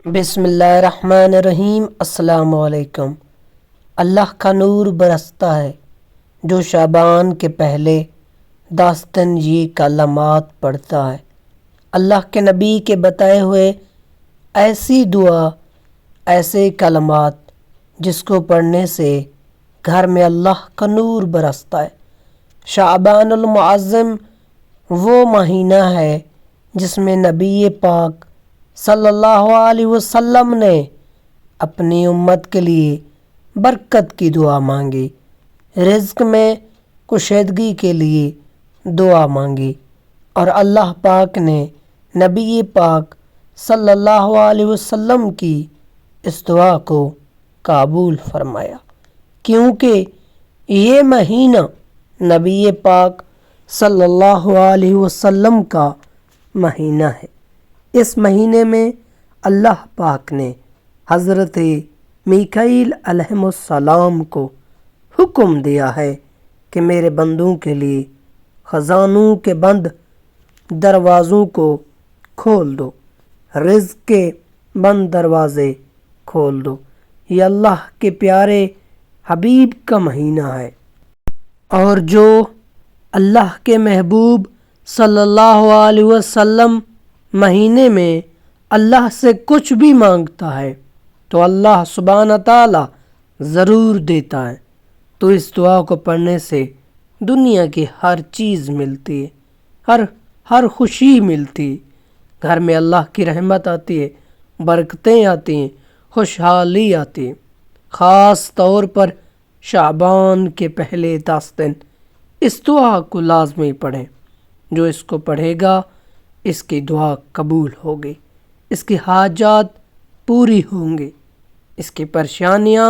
بسم اللہ الرحمن الرحیم۔ السلام علیکم۔ اللہ کا نور برستا ہے جو شعبان کے پہلے 10 دن یہ کلمات پڑھتا ہے۔ اللہ کے نبی کے بتائے ہوئے ایسی دعا، ایسے کلمات جس کو پڑھنے سے گھر میں اللہ کا نور برستا ہے۔ شعبان المعظم وہ مہینہ ہے جس میں نبی پاک صلی اللہ علیہ وسلم نے اپنی امت کے لیے برکت کی دعا مانگی، رزق میں کشیدگی کے لیے دعا مانگی، اور اللہ پاک نے نبی پاک صلی اللہ علیہ وسلم کی اس دعا کو قبول فرمایا، کیونکہ یہ مہینہ نبی پاک صلی اللہ علیہ وسلم کا مہینہ ہے۔ اس مہینے میں اللہ پاک نے حضرت میکائیل علیہ السلام کو حکم دیا ہے کہ میرے بندوں کے لیے خزانوں کے بند دروازوں کو کھول دو، رزق کے بند دروازے کھول دو۔ یہ اللہ کے پیارے حبیب کا مہینہ ہے، اور جو اللہ کے محبوب صلی اللہ علیہ وسلم مہینے میں اللہ سے کچھ بھی مانگتا ہے تو اللہ سبحانہ تعالی ضرور دیتا ہے۔ تو اس دعا کو پڑھنے سے دنیا کی ہر چیز ملتی ہے، ہر خوشی ملتی ہے، گھر میں اللہ کی رحمت آتی ہے، برکتیں آتی ہیں، خوشحالی آتی ہے۔ خاص طور پر شعبان کے پہلے 10 دن اس دعا کو لازمی پڑھیں۔ جو اس کو پڑھے گا اس کی دعا قبول ہوگی، اس کی حاجات پوری ہوں گی، اس کی پریشانیاں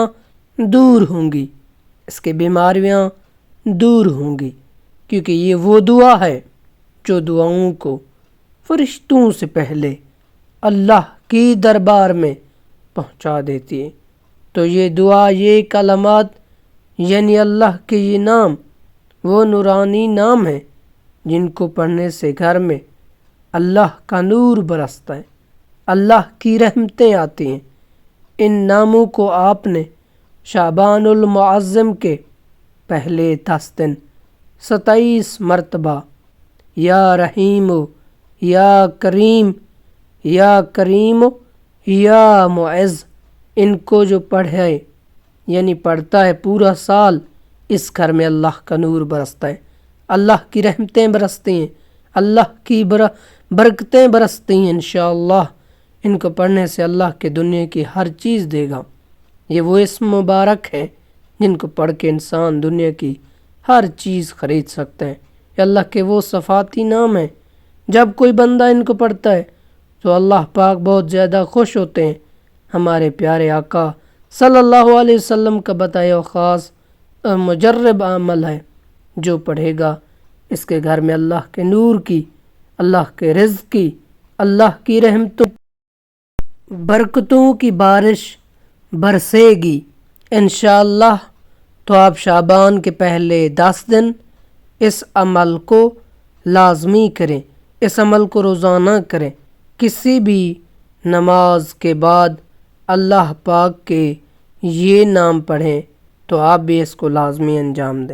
دور ہوں گی، اس کی بیماریاں دور ہوں گی، کیونکہ یہ وہ دعا ہے جو دعاؤں کو فرشتوں سے پہلے اللہ کی دربار میں پہنچا دیتی ہے۔ تو یہ دعا، یہ کلمات، یعنی اللہ کے یہ نام وہ نورانی نام ہیں جن کو پڑھنے سے گھر میں اللہ کا نور برستا ہے، اللہ کی رحمتیں آتی ہیں۔ ان ناموں کو آپ نے شعبان المعظم کے پہلے 10 دن 27 مرتبہ یا رحیم، یا کریم، یا کریم، یا معز، ان کو جو پڑھے یعنی پڑھتا ہے پورا سال، اس گھر میں اللہ کا نور برستا ہے، اللہ کی رحمتیں برستی ہیں، اللہ کی برکتیں برستی ہیں انشاءاللہ۔ ان کو پڑھنے سے اللہ کے دنیا کی ہر چیز دے گا۔ یہ وہ اسم مبارک ہیں جن کو پڑھ کے انسان دنیا کی ہر چیز خرید سکتا ہے۔ یہ اللہ کے وہ صفاتی نام ہیں، جب کوئی بندہ ان کو پڑھتا ہے تو اللہ پاک بہت زیادہ خوش ہوتے ہیں۔ ہمارے پیارے آقا صلی اللہ علیہ وسلم کا بتایا خاص مجرب عمل ہے، جو پڑھے گا اس کے گھر میں اللہ کے نور کی، اللہ کے رزق کی، اللہ کی رحمتوں، برکتوں کی بارش برسے گی انشاءاللہ۔ تو آپ شعبان کے پہلے 10 دن اس عمل کو لازمی کریں، اس عمل کو روزانہ کریں۔ کسی بھی نماز کے بعد اللہ پاک کے یہ نام پڑھیں، تو آپ بھی اس کو لازمی انجام دیں۔